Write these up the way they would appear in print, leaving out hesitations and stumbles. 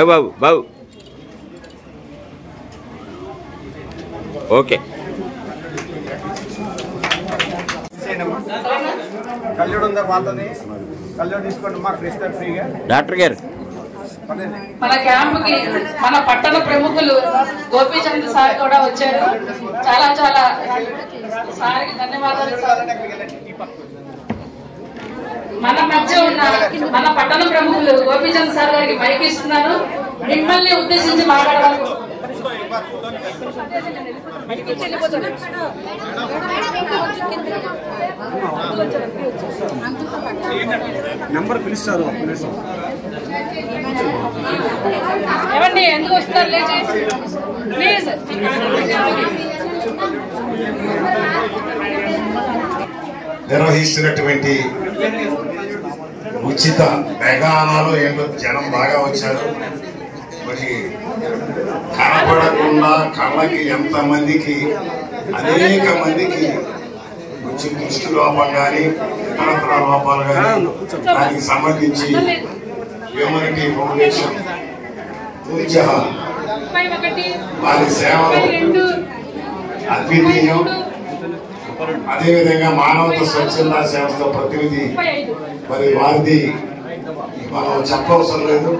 బాబు బాబు okay. Kalyan ఉందా పాతది? కళ్యాణ్ తీసుకోండి మా క్రిస్టల్ ఫ్రీగా. డాక్టర్ గారు మన క్యాంపుకి మన పట్టణ ప్రముఖులు గోపీచంద్ సార్ కూడా వచ్చారు. చాలా చాలా సార్కి ధన్యవాదాలు. మన మధ్య ఉన్న మన పట్టణ ప్రముఖులు గోపీచంద్ సార్ గారికి మైక్ ఇస్తున్నారు. మిమ్మల్ని ఉద్దేశించి మాట్లాడాలి. నంబర్ పిలుస్తారు. ఏమండి ఎందుకు వస్తారు? ప్లీజ్. నిర్వహిస్తున్నటువంటి ఉచిత మెగానాలు ఏంటో జనం బాగా వచ్చారు. మరి కనపడకుండా కళ్ళకి ఎంతమందికి అనేక మందికి వచ్చి దృష్టి లోపం కానీ ఇతరత్ర లోపాలు కానీ దానికి సంబంధించి హ్యూమనిటీ ఫౌండేషన్ నూర్జహాన్ వారి సేవలు అద్వితీయం. అదేవిధంగా మానవత స్వచ్ఛంద సంస్థ ప్రతినిధి మరి వారిది మనం చెప్పవసరం లేదు.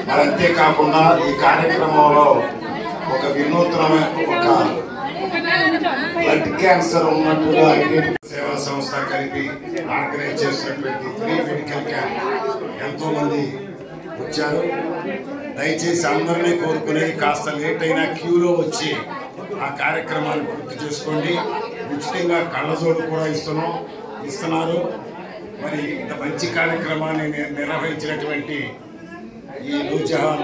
మరి అంతేకాకుండా ఈ కార్యక్రమంలో ఒక వినూత్నమైన ఒక బ్లడ్ క్యాన్సర్ ఉన్నట్టుగా సేవా సంస్థ కలిపి ఆర్గనైజ్ చేసినటువంటి ఫ్రీ మెడికల్ క్యాంప్ ఎంతో మంది వచ్చారు. దయచేసి అందరినీ కోరుకునేది కాస్త లేట్ అయినా క్యూలో వచ్చి ఆ కార్యక్రమాన్ని పూర్తి చేసుకోండి. ఉచితంగా కళ్ళజోడు కూడా ఇస్తున్నారు. మరి ఇంత మంచి కార్యక్రమాన్ని నిర్వహించినటువంటి ఈ నూర్జహాన్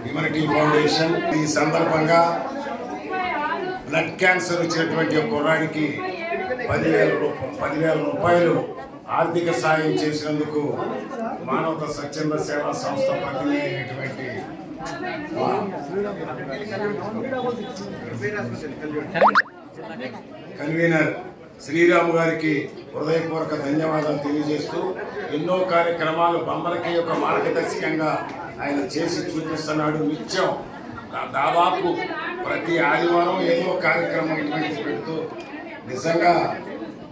హ్యూమనిటీ ఫౌండేషన్ ఈ సందర్భంగా బ్లడ్ క్యాన్సర్ వచ్చినటువంటి ఒక కుర్రాడికి 10,000 రూపాయలు ఆర్థిక సాయం చేసినందుకు మానవత స్వచ్ఛంద సేవా సంస్థ ప్రతినిధి అయినటువంటి కన్వీనర్ శ్రీరాము గారికి హృదయపూర్వక ధన్యవాదాలు తెలియజేస్తూ ఎన్నో కార్యక్రమాలు బొమ్మలకి ఒక మార్గదర్శకంగా ఆయన చేసి చూపిస్తున్నాడు. నిత్యం దాదాపు ప్రతి ఆదివారం ఏదో కార్యక్రమం ఇటువంటి పెడుతూ నిజంగా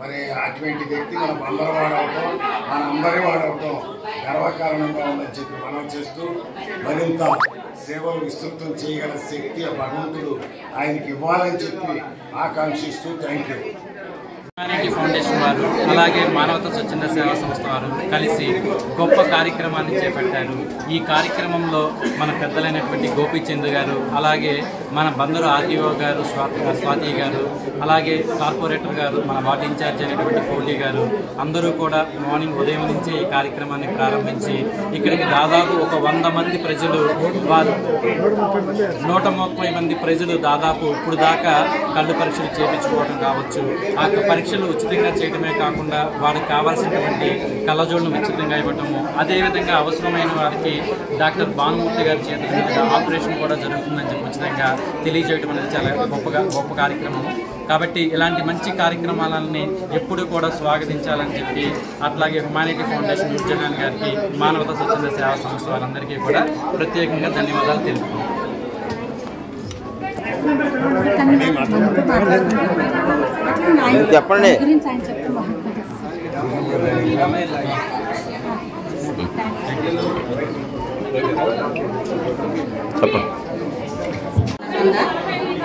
మరి అటువంటి వ్యక్తి మన బందరు వాడవటం మన అందరి వాడవటం గర్వకారణంగా ఉందని చెప్పి మనం చేస్తూ మరింత సేవలు విస్తృతం చేయగల శక్తి భగవంతుడు ఆయనకి ఇవ్వాలని చెప్పి ఆకాంక్షిస్తూ థ్యాంక్ యూ. హ్యూమానిటీ ఫౌండేషన్ వారు అలాగే మానవతా స్వచ్ఛంద సేవా సంస్థ వారు కలిసి గొప్ప కార్యక్రమాన్ని చేపట్టారు. ఈ కార్యక్రమంలో మన పెద్దలైనటువంటి గోపీచంద్ గారు, అలాగే మన బందరు ఆర్డీఓ గారు స్వాతి గారు, అలాగే కార్పొరేటర్ గారు, మన వార్డు ఇన్ఛార్జ్ అయినటువంటి కోటి గారు అందరూ కూడా మార్నింగ్ ఉదయం నుంచి ఈ కార్యక్రమాన్ని ప్రారంభించి ఇక్కడికి దాదాపు ఒక 100 మంది ప్రజలు, వారు 130 మంది ప్రజలు దాదాపు ఇప్పుడు దాకా కళ్ళు పరీక్షలు చేయించుకోవడం కావచ్చు, ఆ పరీక్షలు ఉచితంగా చేయడమే కాకుండా వారికి కావాల్సినటువంటి కళ్ళజోళ్ళను ఉచితంగా ఇవ్వటము, అదేవిధంగా అవసరమైన వారికి డాక్టర్ భానుమూర్తి గారి చేత ఆపరేషన్ కూడా జరుగుతుందని చెప్పి ఉచితంగా తెలియజేయడం అనేది చాలా గొప్ప కార్యక్రమం. కాబట్టి ఇలాంటి మంచి కార్యక్రమాలని ఎప్పుడూ కూడా స్వాగతించాలని చెప్పి అట్లాగే హ్యూమానిటీ ఫౌండేషన్ నూర్జహాన్ గారికి, మానవతా స్వచ్ఛంద సేవా సంస్థ వారందరికీ కూడా ప్రత్యేకంగా ధన్యవాదాలు తెలుపుతున్నాను. చెప్పండి.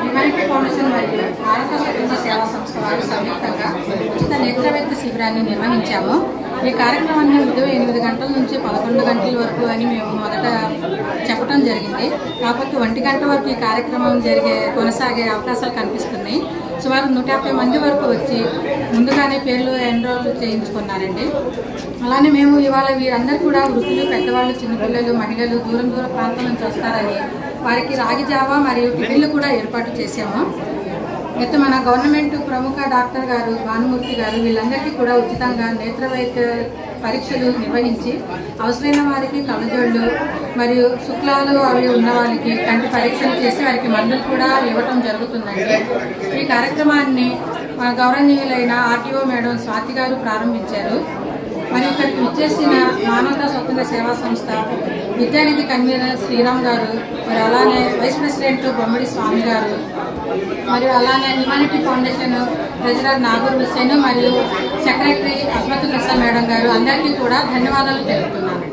హ్యూమానిటీ ఫౌండేషన్ మరియు మానవతా స్వచ్ఛంద సేవా సంస్థ వారు సంయుక్తంగా ఉచిత నేత్రవైద్య శిబిరాన్ని నిర్వహించాము. ఈ కార్యక్రమాన్ని ఉదయం 8 గంటల నుంచి 11 గంటల వరకు అని మేము మొదట చెప్పడం జరిగింది. కాకపోతే 1 గంట వరకు ఈ కార్యక్రమం కొనసాగే అవకాశాలు కనిపిస్తున్నాయి. సుమారు 150 మంది వరకు వచ్చి ముందుగానే పేర్లు ఎన్రోల్ చేయించుకున్నారండి. అలానే మేము ఇవాళ వీరందరూ కూడా వృద్ధులు, పెద్దవాళ్ళు, చిన్నపిల్లలు, మహిళలు దూరం ప్రాంతం నుంచి వస్తారని వారికి రాగి జావా మరియు టిఫిన్లు కూడా ఏర్పాటు చేశాము. అయితే మన గవర్నమెంట్ ప్రముఖ డాక్టర్ గారు భానుమూర్తి గారు వీళ్ళందరికీ కూడా ఉచితంగా నేత్ర వైద్య పరీక్షలు నిర్వహించి అవసరమైన వారికి కళ్ళజోళ్ళు మరియు శుక్లాలు అవి ఉన్న వారికి కంటి పరీక్షలు చేసి వారికి మందులు కూడా ఇవ్వటం జరుగుతుందండి. ఈ కార్యక్రమాన్ని మా గౌరవనీయులైన ఆర్టీఓ మేడం స్వాతి గారు ప్రారంభించారు. మరి ఇక్కడికి విచ్చేసిన మానవతా స్వతంత్ర సేవా సంస్థ విద్యానిధి కన్వీనర్ శ్రీరామ్ గారు, మరి అలానే వైస్ ప్రెసిడెంట్ బొమ్మడి స్వామి గారు, మరియు అలానే humanity foundation treasurer Nagoor Hussain మరియు సెక్రటరీ అస్మతుల్ నిసా మేడం గారు అందరికీ కూడా ధన్యవాదాలు తెలుపుతున్నాను.